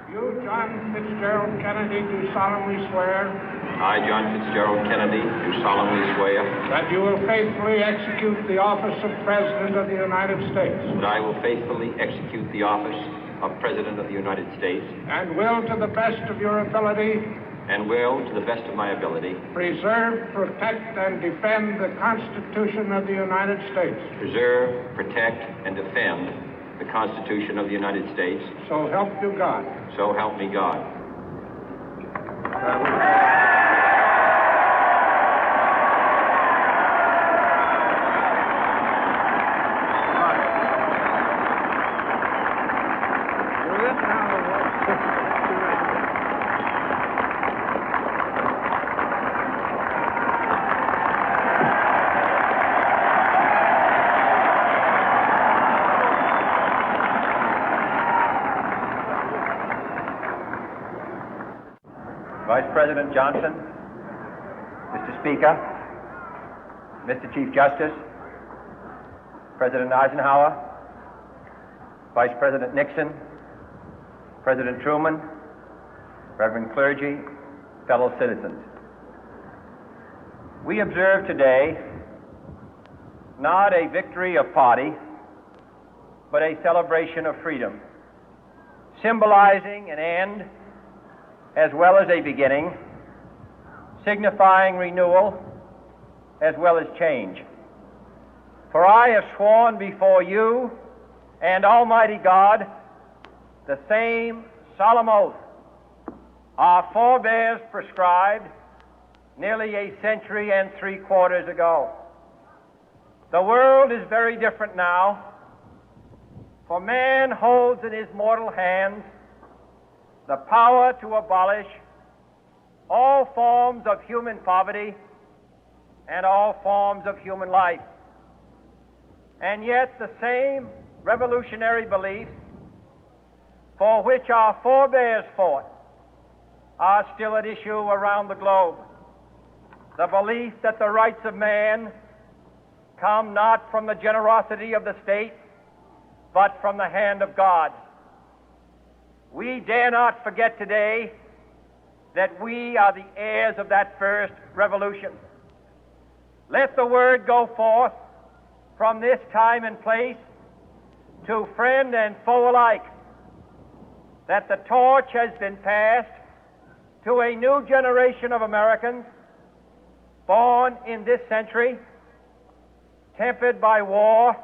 You, John Fitzgerald Kennedy, do solemnly swear. I, John Fitzgerald Kennedy, do solemnly swear. That you will faithfully execute the office of President of the United States. That I will faithfully execute the office of President of the United States. And will, to the best of your ability. And will, to the best of my ability. Preserve, protect, and defend the Constitution of the United States. Preserve, protect, and defend the Constitution of the United States. So help you God. So help me God. Vice President Johnson, Mr. Speaker, Mr. Chief Justice, President Eisenhower, Vice President Nixon, President Truman, Reverend clergy, fellow citizens. We observe today not a victory of party, but a celebration of freedom, symbolizing an end as well as a beginning, signifying renewal as well as change. For I have sworn before you and Almighty God the same solemn oath our forebears prescribed nearly a century and 3/4 ago. The world is very different now, for man holds in his mortal hands the power to abolish all forms of human poverty and all forms of human life. And yet the same revolutionary beliefs for which our forebears fought are still at issue around the globe. The belief that the rights of man come not from the generosity of the state, but from the hand of God. We dare not forget today that we are the heirs of that first revolution. Let the word go forth from this time and place to friend and foe alike that the torch has been passed to a new generation of Americans born in this century, tempered by war,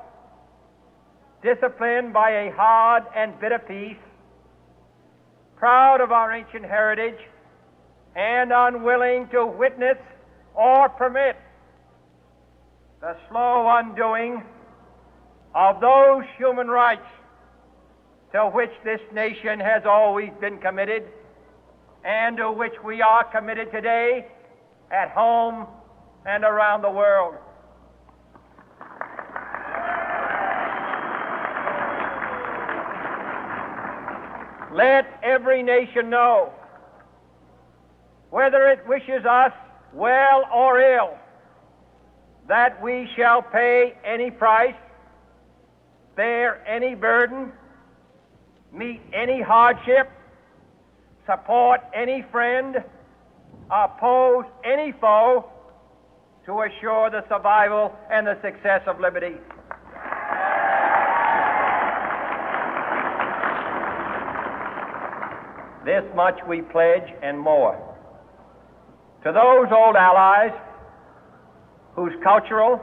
disciplined by a hard and bitter peace, proud of our ancient heritage, and unwilling to witness or permit the slow undoing of those human rights to which this nation has always been committed and to which we are committed today at home and around the world. Let every nation know, whether it wishes us well or ill, that we shall pay any price, bear any burden, meet any hardship, support any friend, oppose any foe to assure the survival and the success of liberty. This much we pledge and more. To those old allies whose cultural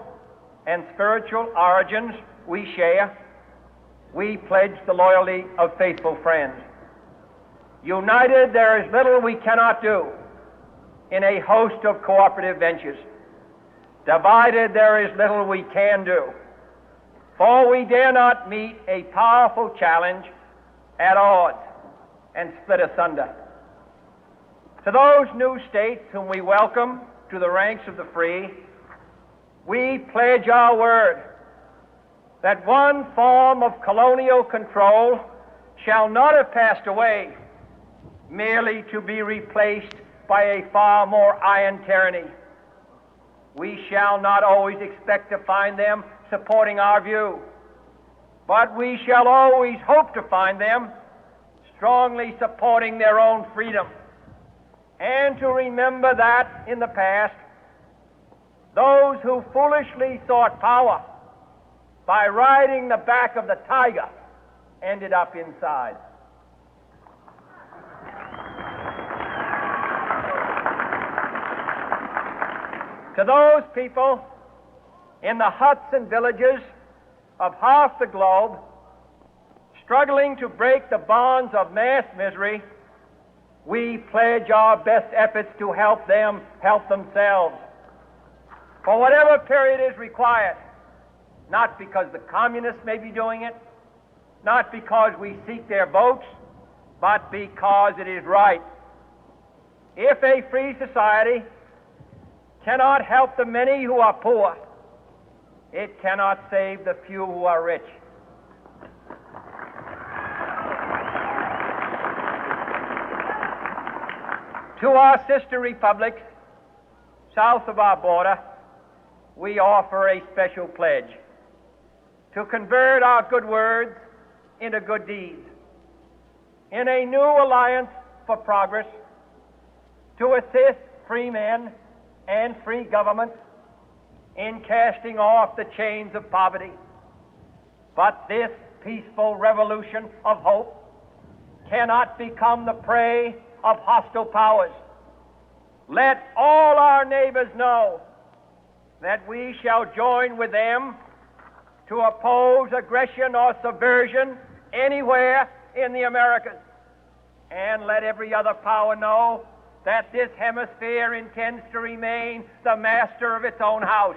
and spiritual origins we share, we pledge the loyalty of faithful friends. United, there is little we cannot do in a host of cooperative ventures. Divided, there is little we can do, for we dare not meet a powerful challenge at odds and split asunder. To those new states whom we welcome to the ranks of the free, we pledge our word that one form of colonial control shall not have passed away, merely to be replaced by a far more iron tyranny. We shall not always expect to find them supporting our view, but we shall always hope to find them strongly supporting their own freedom, and to remember that in the past, those who foolishly sought power by riding the back of the tiger ended up inside. To those people in the huts and villages of half the globe struggling to break the bonds of mass misery, we pledge our best efforts to help them help themselves for whatever period is required, not because the communists may be doing it, not because we seek their votes, but because it is right. If a free society cannot help the many who are poor, it cannot save the few who are rich. To our sister republics south of our border, we offer a special pledge to convert our good words into good deeds, in a new alliance for progress, to assist free men and free governments in casting off the chains of poverty. But this peaceful revolution of hope cannot become the prey of hostile powers. Let all our neighbors know that we shall join with them to oppose aggression or subversion anywhere in the Americas. And let every other power know that this hemisphere intends to remain the master of its own house.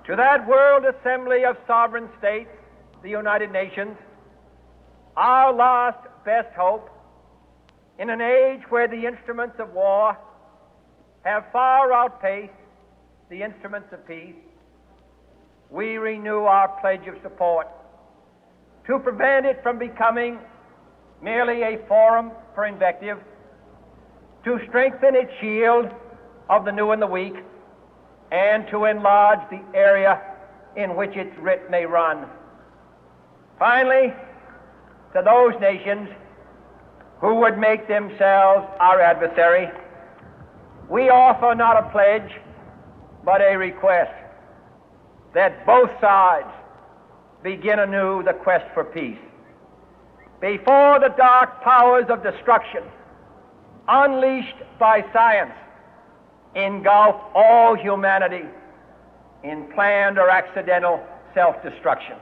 To that World Assembly of Sovereign States, the United Nations, our last best hope, in an age where the instruments of war have far outpaced the instruments of peace, we renew our pledge of support to prevent it from becoming merely a forum for invective, to strengthen its shield of the new and the weak, and to enlarge the area in which its writ may run. Finally, to those nations who would make themselves our adversary, we offer not a pledge, but a request that both sides begin anew the quest for peace. Before the dark powers of destruction, unleashed by science, engulf all humanity in planned or accidental self-destruction,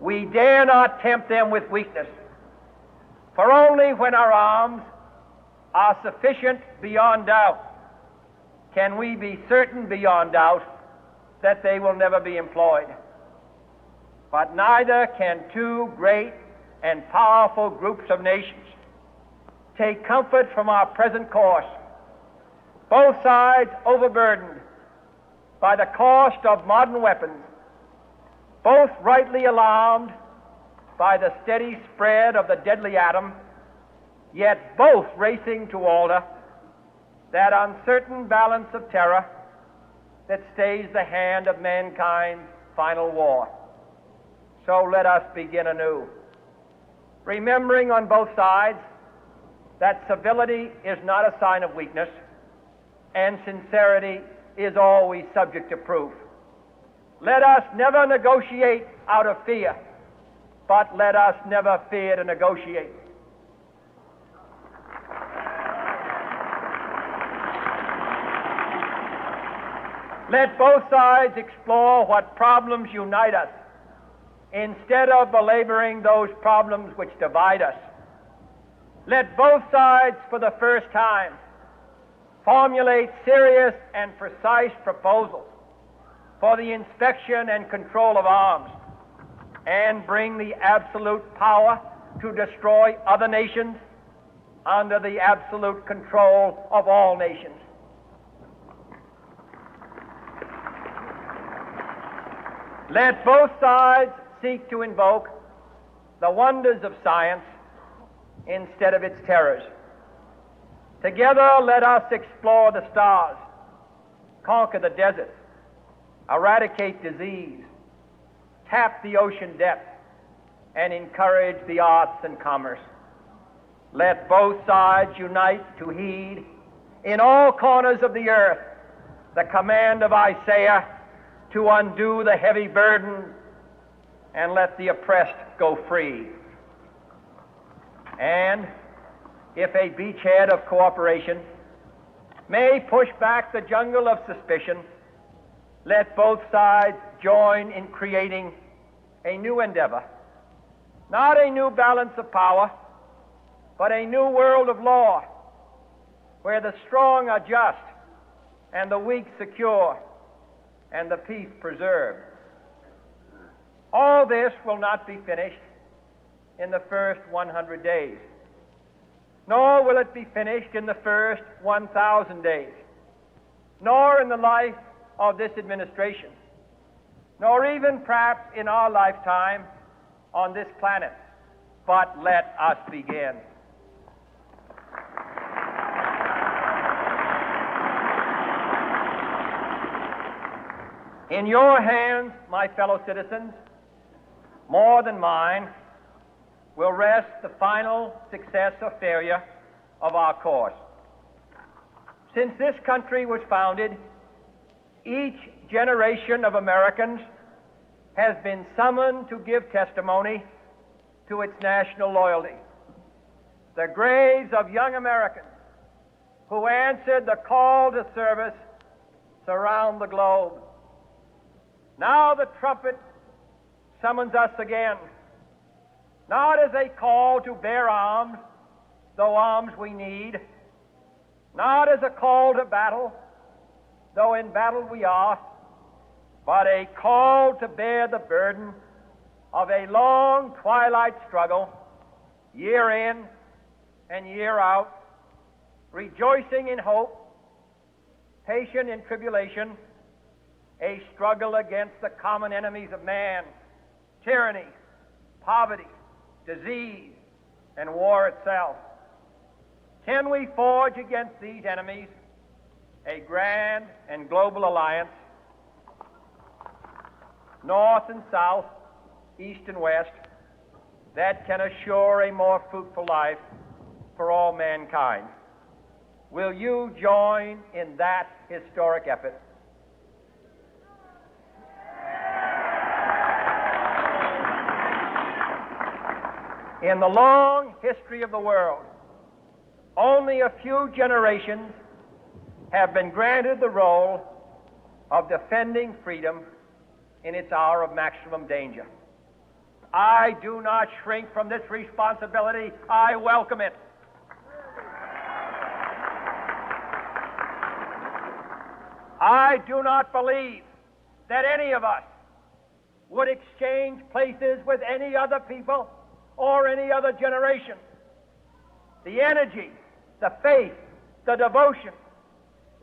we dare not tempt them with weakness, for only when our arms are sufficient beyond doubt can we be certain beyond doubt that they will never be employed. But neither can two great and powerful groups of nations take comfort from our present course, both sides overburdened by the cost of modern weapons, both rightly alarmed by the steady spread of the deadly atom, yet both racing to alter that uncertain balance of terror that stays the hand of mankind's final war. So let us begin anew, remembering on both sides that civility is not a sign of weakness, and sincerity is always subject to proof. Let us never negotiate out of fear, but let us never fear to negotiate. Let both sides explore what problems unite us, instead of belaboring those problems which divide us. Let both sides, for the first time, formulate serious and precise proposals for the inspection and control of arms, and bring the absolute power to destroy other nations under the absolute control of all nations. Let both sides seek to invoke the wonders of science instead of its terrors. Together, let us explore the stars, conquer the deserts, eradicate disease, tap the ocean depth, and encourage the arts and commerce. Let both sides unite to heed in all corners of the earth the command of Isaiah to undo the heavy burden and let the oppressed go free. And if a beachhead of cooperation may push back the jungle of suspicion, let both sides join in creating a new endeavor, not a new balance of power, but a new world of law, where the strong are just and the weak secure and the peace preserved. All this will not be finished in the first 100 days, nor will it be finished in the first 1,000 days, nor in the life of this administration, nor even perhaps in our lifetime on this planet. But let us begin. In your hands, my fellow citizens, more than mine, will rest the final success or failure of our course. Since this country was founded, each generation of Americans has been summoned to give testimony to its national loyalty. The graves of young Americans who answered the call to service surround the globe. Now the trumpet summons us again, not as a call to bear arms, though arms we need, not as a call to battle, though in battle we are, but a call to bear the burden of a long twilight struggle, year in and year out, rejoicing in hope, patient in tribulation, a struggle against the common enemies of man, tyranny, poverty, disease, and war itself. Can we forge against these enemies a grand and global alliance, north and south, east and west, that can assure a more fruitful life for all mankind? Will you join in that historic effort? In the long history of the world, only a few generations have been granted the role of defending freedom in its hour of maximum danger. I do not shrink from this responsibility. I welcome it. I do not believe that any of us would exchange places with any other people or any other generation. The energy, the faith, the devotion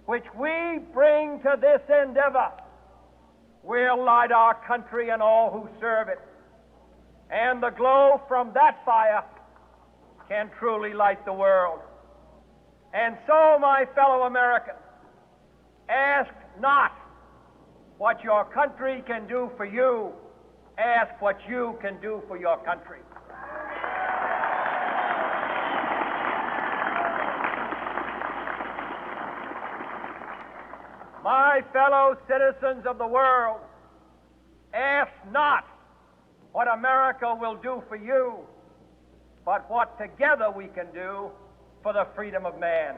which we bring to this endeavor will light our country and all who serve it. And the glow from that fire can truly light the world. And so, my fellow Americans, ask not what your country can do for you. Ask what you can do for your country. My fellow citizens of the world, ask not what America will do for you, but what together we can do for the freedom of man.